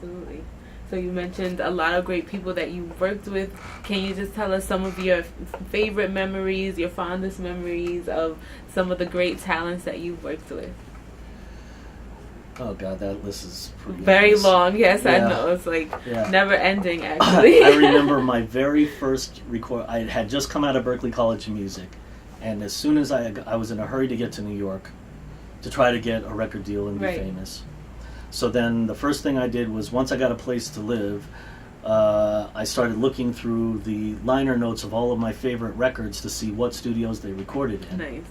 Absolutely. So you mentioned a lot of great people that you worked with. Can you just tell us some of your favorite memories, your fondest memories of some of the great talents that you've worked with? Oh God, that list is pretty very endless. long. Yes, yeah. I know. It's like never ending. Actually, I remember my very first record. I had just come out of Berklee College of Music, and as soon as I was in a hurry to get to New York to try to get a record deal and be famous. So then the first thing I did was, once I got a place to live, I started looking through the liner notes of all of my favorite records to see what studios they recorded in. Nice.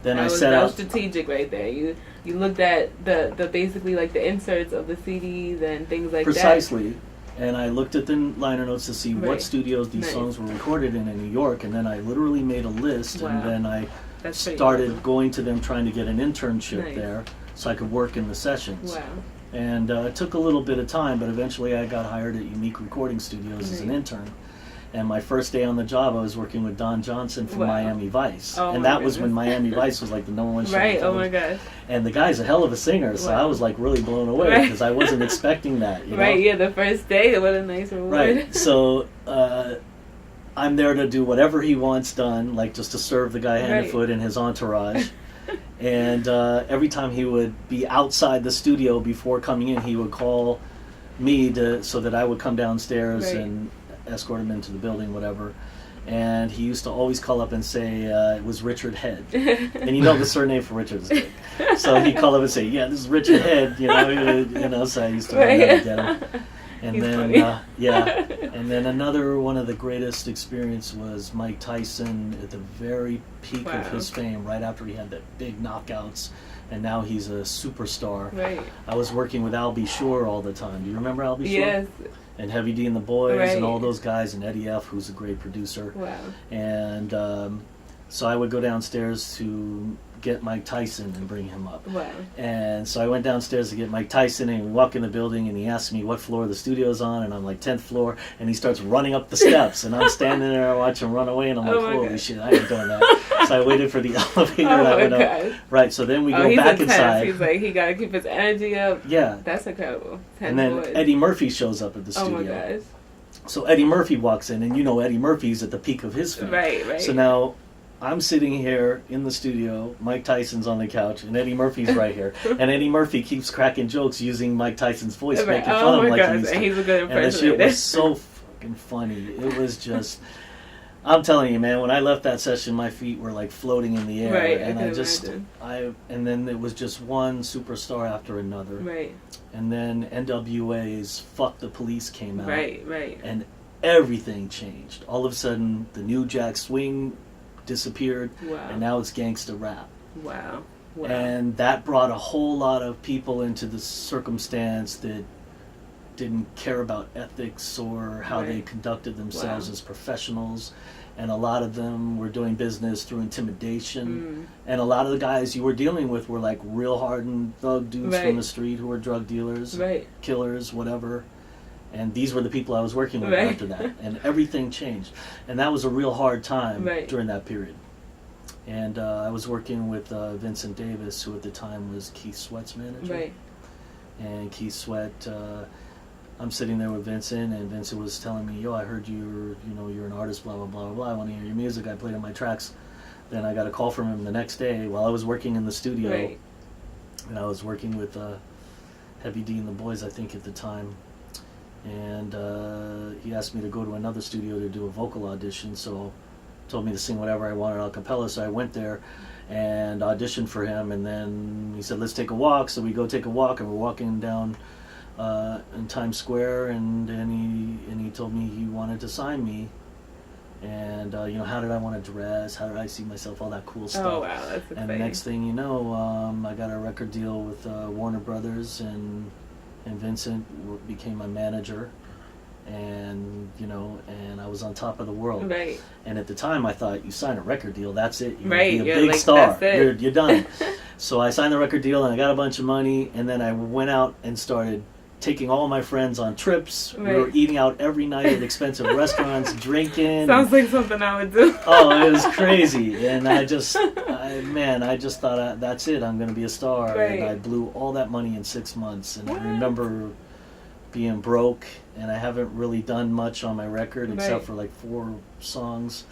Then that was strategic right there. You looked at the basically like the inserts of the CDs and things like Precisely. And I looked at the liner notes to see what studios these songs were recorded in New York, and then I literally made a list, and then I started going to them trying to get an internship there so I could work in the sessions. Wow. And it took a little bit of time, but eventually I got hired at Unique Recording Studios as an intern. And my first day on the job, I was working with Don Johnson from Miami Vice. And that was when Miami Vice was like the #1 show. Right, oh my gosh. And the guy's a hell of a singer, so I was like really blown away because I wasn't expecting that. You know? Yeah, the first day, what a nice reward. Right, so I'm there to do whatever he wants done, like just to serve the guy hand and foot and his entourage. And every time he would be outside the studio before coming in, he would call me so that I would come downstairs and escort him into the building, whatever. And he used to always call up and say it was Richard Head. And you know the surname for Richard is big. So he'd call up and say, yeah, this is Richard Head, you know, so I used to run out and get him. And and then another one of the greatest experience was Mike Tyson at the very peak of his fame, right after he had the big knockouts, and now he's a superstar. Right. I was working with Al B. Shore all the time. Do you remember Al B. Shore? Yes. And Heavy D and the Boys and all those guys, and Eddie F., who's a great producer. Wow. And so I would go downstairs to get Mike Tyson and bring him up. Wow. And so I went downstairs to get Mike Tyson, and we walk in the building, and he asked me what floor the studio's on, and I'm like 10th floor, and he starts running up the steps, and I'm standing there watching him run away, and I'm like, holy shit, I ain't doing that. So I waited for the elevator, and I went up. Right, so then we go back inside. He's like, he got to keep his energy up. Yeah. That's incredible. And then Eddie Murphy shows up at the studio. Oh my gosh. So Eddie Murphy walks in, and you know Eddie Murphy's at the peak of his fame. Right. So now I'm sitting here in the studio, Mike Tyson's on the couch, and Eddie Murphy's right here. And Eddie Murphy keeps cracking jokes using Mike Tyson's voice, making fun of him like he used to. He's a good impersonator. And that shit was so fucking funny. It was just... I'm telling you, man, when I left that session, my feet were like floating in the air. Right, and imagine. And then it was just one superstar after another. Right. And then NWA's Fuck the Police came out. Right. And everything changed. All of a sudden, the new Jack Swing disappeared, and now it's gangsta rap. Wow. And that brought a whole lot of people into the circumstance that didn't care about ethics or how they conducted themselves as professionals, and a lot of them were doing business through intimidation, and a lot of the guys you were dealing with were like real hardened thug dudes from the street who were drug dealers, killers, whatever. And these were the people I was working with after that. And everything changed. And that was a real hard time during that period. And I was working with Vincent Davis, who at the time was Keith Sweat's manager. Right. And Keith Sweat, I'm sitting there with Vincent, and Vincent was telling me, yo, I heard you're an artist, blah, blah, blah, blah. I want to hear your music. I played on my tracks. Then I got a call from him the next day while I was working in the studio. Right. And I was working with Heavy D and the Boys, I think, at the time. And he asked me to go to another studio to do a vocal audition, so told me to sing whatever I wanted a cappella, so I went there and auditioned for him, and then he said, let's take a walk. So we go take a walk, and we're walking down in Times Square, and he told me he wanted to sign me, and how did I want to dress, how did I see myself, all that cool stuff. Oh wow, that's exciting. And the next thing you know, I got a record deal with Warner Brothers, and Vincent became my manager, and I was on top of the world. Right. And at the time, I thought, you sign a record deal, that's it. You're right. Be a You're big like, star. That's it. You're done. So I signed the record deal, and I got a bunch of money, and then I went out and started taking all my friends on trips. Right. We were eating out every night at expensive restaurants, drinking. Sounds like something I would do. Oh, it was crazy. And I just thought, that's it, I'm going to be a star. Right. And I blew all that money in 6 months. And I remember being broke, and I haven't really done much on my record except Right. for like 4 songs.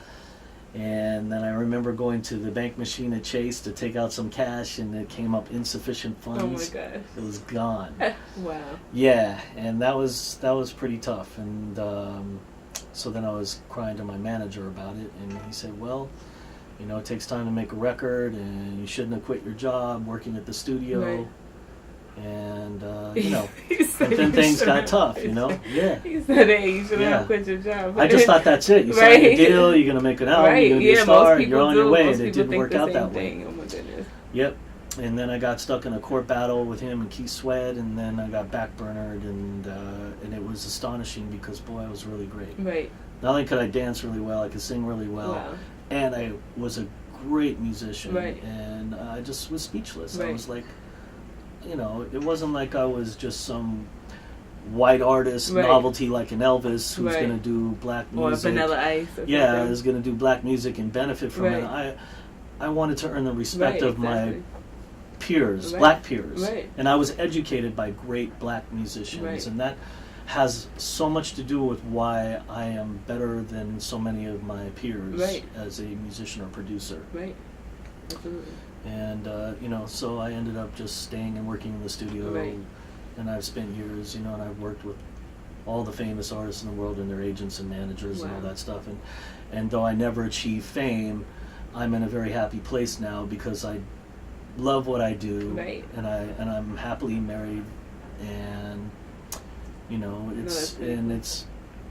And then I remember going to the bank machine at Chase to take out some cash, and it came up insufficient Oh my funds. gosh. It was gone. Wow. Yeah, and that was pretty tough. And so then I was crying to my manager about it, and he said, well, you know, it takes time to make a record, and you shouldn't have quit your job working at the studio. Right. And, you know, He said and then you things got shouldn't- tough, you know? Yeah. He said, hey, you shouldn't Yeah. have quit your job. I just thought that's it. You sign Right. a deal, you're going to make an album, Right, you're going to be yeah, a star, most and people you're on do. your way, Most and it people didn't think work the out same that thing. way. Oh my goodness. Yep. And then I got stuck in a court battle with him and Keith Sweat, and then I got backburnered, and it was astonishing because, boy, I was really great. Right. Not only could I dance really well, I could sing really well, Wow. and I was a great musician, Right. and I just was speechless. I Right. was like, you know, it wasn't like I was just some white artist Right. novelty like an Elvis who's Right. going to do black Or music. Vanilla Ice. Or Yeah, I something. was going to do black music and benefit from it. I wanted to earn the respect Right, of my exactly. peers, Right. black peers. Right. And I was educated by great black musicians, Right. and that has so much to do with why I am better than so many of my peers Right. as a musician or producer. Right. Absolutely. And, you know, so I ended up just staying and working in the studio. Right. And I've spent years, you know, and I've worked with all the famous artists in the world and their agents and managers and all Wow. that stuff. And though I never achieved fame, I'm in a very happy place now because I love what I do. Right. And I'm happily married, and you know, that's really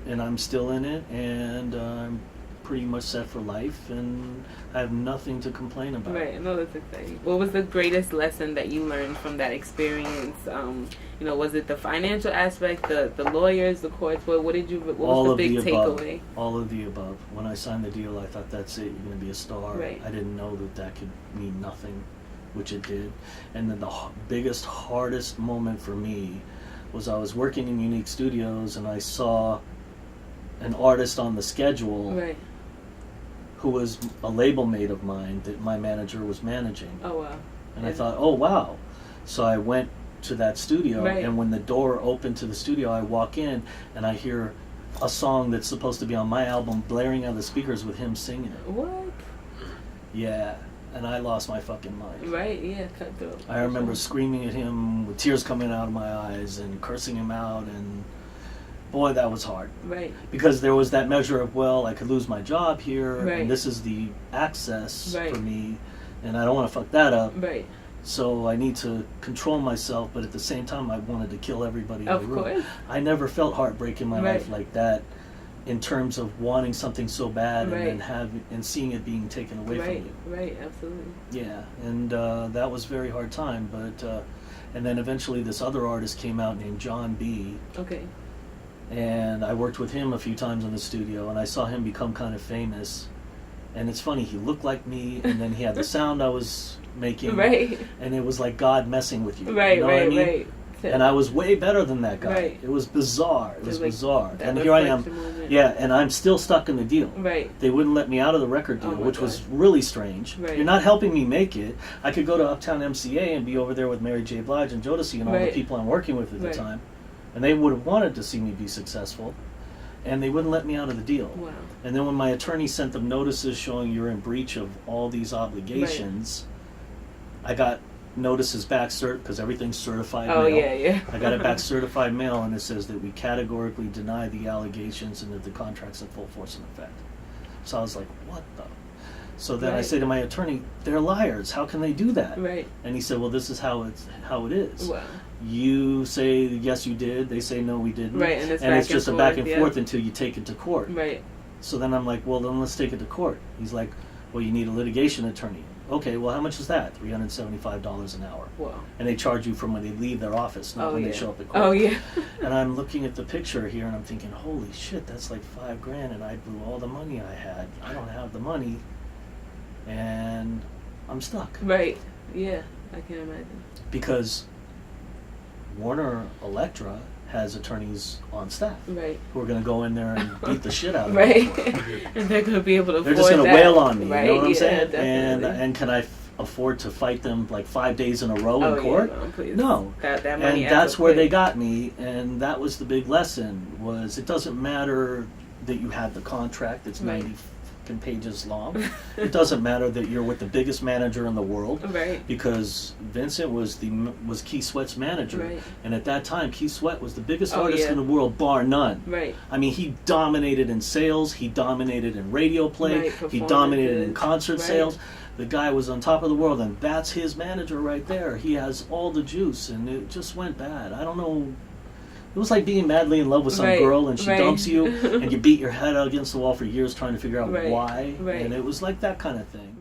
and I'm still in it, and I'm pretty much set for life, and I have nothing to complain about. Right, no, that's exciting. What was the greatest lesson that you learned from that experience? You know, was it the financial aspect, the lawyers, the courts? What was All the of big the above. takeaway? All of the above. When I signed the deal, I thought, that's it, you're going to be a star. Right. I didn't know that could mean nothing, which it did. And then the biggest, hardest moment for me was I was working in Unique Studios, and I saw an artist on the schedule Right. who was a label mate of mine that my manager was managing. Oh wow. And I thought, oh wow. So I went to that studio, Right. and when the door opened to the studio, I walk in and I hear a song that's supposed to be on my album blaring out of the speakers with him singing it. What? Yeah, and I lost my fucking mind. Right. Yeah. Cutthroat. I remember screaming at him with tears coming out of my eyes and cursing him out, and boy, that was hard. Right. Because there was that measure of, well, I could lose my job here, Right. and this is the access Right. for me, and I don't want to fuck that up. Right. So I need to control myself, but at the same time, I wanted to kill everybody in Of the room. course. I never felt heartbreak in my Right. life like that, in terms of wanting something so bad Right. and then seeing it being taken away Right. from you. Right. Absolutely. Yeah, and that was a very hard time. But and then eventually this other artist came out named John B. Okay. And I worked with him a few times in the studio, and I saw him become kind of famous. And it's funny, he looked like me, and then he had the sound I was making, Right. and it was like God messing with you. Right. You know what I Right. mean? Right. And I was way better than that guy. Right. It was bizarre. It was like bizarre. that And here I am. reflection moment. Yeah, and I'm still stuck in the deal. Right. They wouldn't let me out of the record deal, Oh my which was God. really strange. Right. You're not helping me make it. I could go to Uptown MCA and be over there with Mary J. Blige and Jodeci and all Right. the people I'm working with at Right. the time, and they would have wanted to see me be successful, and they wouldn't let me out of the deal. Wow. And then when my attorney sent them notices showing you're in breach of all these obligations, I got notices back because everything's certified Oh mail. yeah. Yeah. I got it back certified mail, and it says that we categorically deny the allegations and that the contract's in full force and effect. So I was like, what the? So then I Right. say to my attorney, they're liars. How can they do that? Right. And he said, well, this is how it is. Wow. You say, yes, you did. They say, no, we didn't. Right, and it's just a back and yeah. forth until you take it to court. Right. So then I'm like, well, then let's take it to court. He's like, well, you need a litigation attorney. Okay, well, how much is that? $375 an hour. Wow. And they charge you from when they leave their office, not Oh when yeah. they show up at court. Oh yeah. And I'm looking at the picture here, and I'm thinking, holy shit, that's like $5,000, and I blew all the money I had. I don't have the money, and I'm stuck. Right. Yeah. I can imagine. Because Warner Electra has attorneys on staff Right. who are going to go in there and beat the shit out of me. Right. And they're gonna be able to. They're just afford going to that. wail on me, Right. you know what I'm Yeah, saying? definitely. And can I afford to fight them like 5 days in a row in court. Yeah, no, please. No. That money And that's where they got me, and that was the big lesson, was it doesn't matter that you had the contract that's 90 fucking pages long. It doesn't matter that you're with the biggest manager in the world, Right. because Vincent was Keith Sweat's manager, Right. and at that time Keith Sweat was the biggest artist in the world, bar none. Right. I mean, he dominated in sales, he dominated in radio play, Right, he dominated in performances. concert Right. sales. The guy was on top of the world, and that's his manager right there. He has all the juice, and it just went bad. I don't know. It was like being madly in love with some Right, girl, and she right. dumps you, and you beat your head against the wall for years trying to figure out Right, why. right. And it was like that kind of thing.